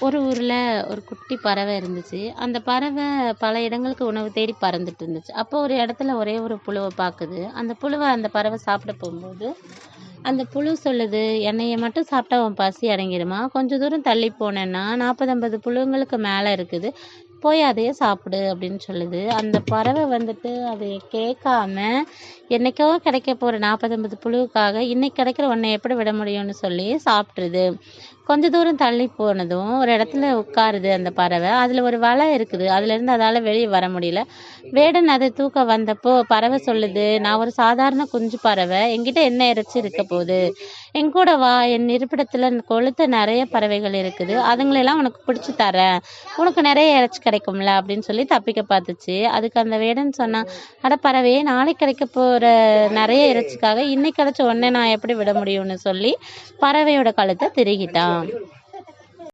ஒரு ஊரில் ஒரு குட்டி பறவை இருந்துச்சு. அந்த பறவை பல இடங்களுக்கு உணவு தேடி பறந்துட்டு இருந்துச்சு. அப்போ ஒரு இடத்துல ஒரே ஒரு புழுவை பார்க்குது. அந்த புழுவை அந்த பறவை சாப்பிட போகும்போது அந்த புழு சொல்லுது, என்னைய மட்டும் சாப்பிட்டா உன் பசி அடங்கிடுமா? கொஞ்சம் தூரம் தள்ளி போனேன்னா 40 50 புழுங்களுக்கு மேலே இருக்குது, போய் அதையே சாப்பிடு அப்படின்னு சொல்லுது. அந்த பறவை வந்துட்டு அதை கேட்காம என்னைக்கோ கிடைக்க போகிற 40 50 புழுவுக்காக இன்னைக்கு கிடைக்கிற ஒன்றை எப்படி விட முடியும்னு சொல்லி சாப்பிட்ருது. கொஞ்ச தூரம் தள்ளி போனதும் ஒரு இடத்துல உட்காருது அந்த பறவை. அதில் ஒரு வலை இருக்குது. அதுலேருந்து அதால் வெளியே வர முடியல. வேடன் அதை தூக்க வந்தப்போ பறவை சொல்லுது, நான் ஒரு சாதாரண குஞ்சு பறவை, என்கிட்ட என்ன இறைச்சி இருக்க போகுது, என் கூட வா, என் இருப்பிடத்தில் கொளுத்த நிறைய பறவைகள் இருக்குது, அதுங்களெல்லாம் உனக்கு பிடிச்சி தரேன், உனக்கு நிறைய இறைச்சி கிடைக்கும்ல அப்படின்னு சொல்லி தப்பிக்க பார்த்துச்சு. அதுக்கு அந்த வேடன் சொன்னான், அட பறவையே, நாளைக்கு கிடைக்க போகிற நிறைய இறைச்சிக்காக இன்னைக்கு கிடைச்ச ஒன்றை நான் எப்படி விட முடியும்னு சொல்லி பறவையோட கழுத்தை திருகிட்டான்.